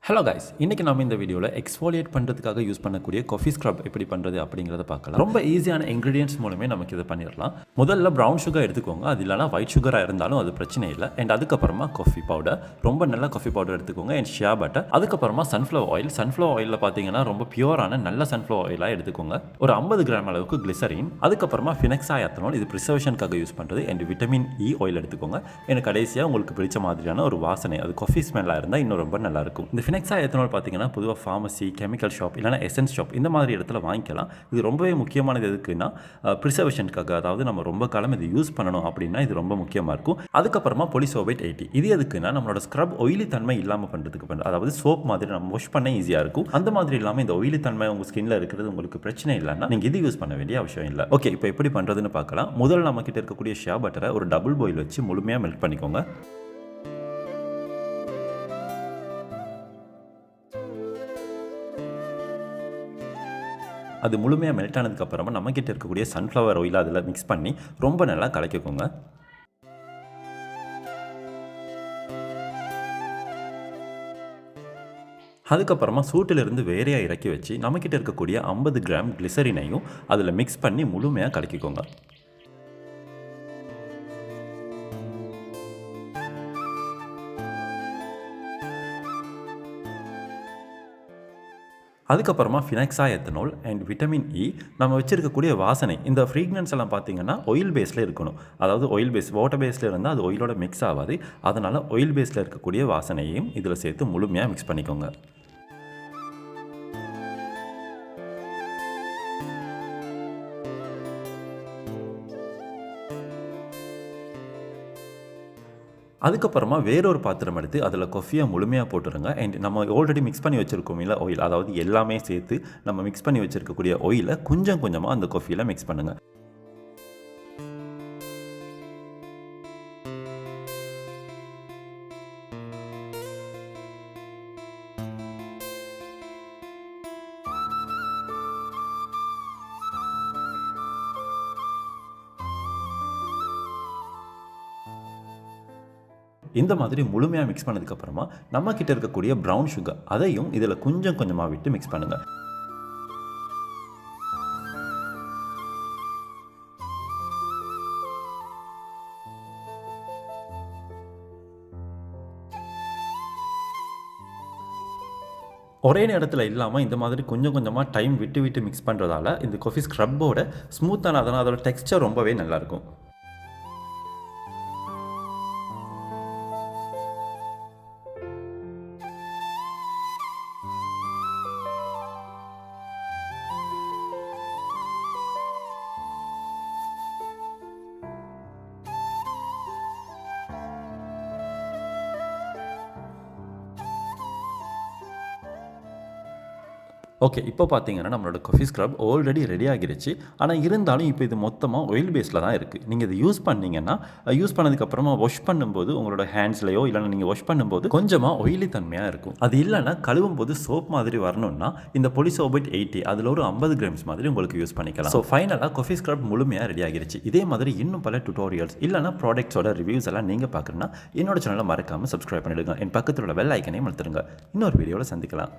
Hello guys, இன்றைக்கி நம்ம இந்த வீடியோவில் எக்ஸ்ஃபோலியேட் பண்ணுறதுக்காக யூஸ் பண்ணக்கூடிய காஃபி ஸ்க்ரப் எப்படி பண்ணுறது அப்படிங்கிறத பார்க்கலாம். ரொம்ப ஈஸியான இன்க்ரீடியன்ட்ஸ் மூலமே நமக்கு இதை பண்ணிடலாம். முதல்ல ப்ரௌன் சுகர் எடுத்துக்கோங்க. அது இல்லைனா ஒயிட் சுகராக இருந்தாலும் அது பிரச்சனை இல்லை. அண்ட் அதுக்கப்புறமா காஃபி பவுடர், ரொம்ப நல்ல காஃபி பவுடர் எடுத்துக்கோங்க. அண்ட் ஷியா பட்டர், அதுக்கப்புறமா சன்ஃப்ளவர் ஆயிலில் பார்த்தீங்கன்னா ரொம்ப பியூரான நல்ல சன்ஃப்ளவர் ஆயிலாக எடுத்துக்கோங்க. ஒரு 50 கிராம் அளவுக்கு கிளிசரின், அதுக்கப்புறமா ஃபினெக்ஸாயத்தனால், இது ப்ரிசர்வேஷனுக்காக யூஸ் பண்ணுறது. அண்ட் விட்டமின் இ ஆயில் எடுத்துக்கோங்க. எனக்கு கடைசியாக உங்களுக்கு பிடிச்ச மாதிரியான ஒரு வாசனை, அது காஃபி ஸ்மெல்லாக இருந்தால் இன்னும் ரொம்ப நல்லாயிருக்கும். இந்த ஃபினெக்ஸாயத்தனால் பார்த்தீங்கன்னா பொதுவாக ஃபார்மசி, கெமிக்கல் ஷாப் இல்லைனா எசன்ஸ் ஷாப் இந்த மாதிரி இடத்துல வாங்கிக்கலாம். இது ரொம்பவே முக்கியமானது. எதுக்குன்னா ப்ரிசர்வேஷனுக்காக, அதாவது நம்ம ரொம்ப காலம் இது யூஸ் பண்ணணும் அப்படின்னா இது ரொம்ப முக்கியமாக இருக்கும். அதுக்கப்புறமா பொலிசோபேட் 80, இது எதுக்குன்னா நம்மளோட ஸ்க்ரப் ஒயிலி தன்மை இல்லாமல் பண்ணுறதுக்கு, அதாவது சோப் மாதிரி நம்ம வாஷ் பண்ண ஈஸியாக இருக்கும். அந்த மாதிரி இல்லாமல் இந்த ஒயிலி தன்மை உங்கள் ஸ்கின்ல இருக்கிறது உங்களுக்கு பிரச்சனை இல்லைன்னா நீங்கள் இது யூஸ் பண்ண வேண்டிய அவசியம் இல்லை. ஓகே, இப்போ எப்படி பண்ணுறதுன்னு பார்க்கலாம். முதல்ல நம்ம கிட்ட இருக்கக்கூடிய ஷியா பட்டரை ஒரு டபுள் பாயில் வச்சு முழுமையாக மெல்ட் பண்ணிக்கோங்க. அது முழுமையாக மெல்ட் ஆனதுக்கப்புறமா நம்மக்கிட்ட இருக்கக்கூடிய சன்ஃப்ளவர் ஆயில் அதில் மிக்ஸ் பண்ணி ரொம்ப நல்லா கலக்கிக்கோங்க. அதுக்கப்புறமா சூட்டிலிருந்து வேறையாக இறக்கி வச்சு நம்மக்கிட்ட இருக்கக்கூடிய 50 கிராம் கிளிசரினையும் அதில் மிக்ஸ் பண்ணி முழுமையாக கலக்கிக்கோங்க. அதுக்கப்புறமா ஃபினெக்ஸாயத்தனால் அண்ட் விட்டமின் இ, நம்ம வச்சுருக்கக்கூடிய வாசனை, இந்த ஃப்ரீக்னன்ஸ் எல்லாம் பார்த்தீங்கன்னா ஆயில் பேஸில் இருக்கணும். அதாவது ஆயில் பேஸ், வாட்டர் பேஸில் இருந்தால் அது ஆயிலோட மிக்ஸ் ஆகாது. அதனால் ஆயில் பேஸில் இருக்கக்கூடிய வாசனையையும் இதில் சேர்த்து முழுமையாக மிக்ஸ் பண்ணிக்கோங்க. அதுக்கப்புறமா வேறொரு பாத்திரம் எடுத்து அதில் காஃபியை முழுமையாக போட்டுருங்க. அண்ட் நம்ம ஆல்ரெடி மிக்ஸ் பண்ணி வச்சுருக்கோம் இல்லை ஆயில், அதாவது எல்லாமே சேர்த்து நம்ம மிக்ஸ் பண்ணி வச்சுருக்கக்கூடிய ஆயிலை கொஞ்சம் கொஞ்சமாக அந்த காஃபியில் மிக்ஸ் பண்ணுங்கள். இந்த மாதிரி முழுமையாக மிக்ஸ் பண்ணதுக்கப்புறமா நம்மக்கிட்ட இருக்கக்கூடிய ப்ரௌன் சுகர் அதையும் இதில் கொஞ்சம் கொஞ்சமாக விட்டு மிக்ஸ் பண்ணுங்கள். ஒரே நேரத்தில் இல்லாமல் இந்த மாதிரி கொஞ்சம் கொஞ்சமாக டைம் விட்டு விட்டு மிக்ஸ் பண்ணுறதால இந்த காஃபி ஸ்க்ரப்போட ஸ்மூத்தான, அதனால் அதோட டெக்ஸ்சர் ரொம்பவே நல்லாயிருக்கும். ஓகே, இப்போ பார்த்தீங்கன்னா நம்மளோட காஃபி ஸ்க்ரப் ஆல்ரெடி ரெடி ஆகிருச்சு. ஆனால் இருந்தாலும் இப்போ இது மொத்தமாக ஆயில் பேஸில் தான் இருக்குது. நீங்கள் இது யூஸ் பண்ணிங்கன்னா, யூஸ் பண்ணதுக்கப்புறமா வாஷ் பண்ணும்போது உங்களோட ஹேண்ட்ஸ்லையோ இல்லைனா நீங்கள் வாஷ் பண்ணும்போது கொஞ்சமாக ஆயிலி தன்மையாக இருக்கும். அது இல்லைனா கழுவும் போது சோப் மாதிரி வரணும்னா இந்த பொலிசோபேட் 80 அதில் ஒரு 50 கிராம்ஸ் மாதிரி உங்களுக்கு யூஸ் பண்ணிக்கலாம். ஸோ ஃபைனலாக காஃபி ஸ்க்ரப் முழுமையாக ரெடி ஆகிருச்சு. இதே மாதிரி இன்னும் பல டுட்டோரியல்ஸ் இல்லைனா ப்ராடக்ட்ஸோட ரிவ்யூஸ் எல்லாம் நீங்கள் பார்க்குறேன்னா என்னோட சேனலை மறக்காமல் சப்ஸ்கிரைப் பண்ணிடுங்க. என் பக்கத்தில் உள்ள பெல் ஐக்கனையும் அழுத்துருங்க. இன்னொரு வீடியோவில் சந்திக்கலாம்.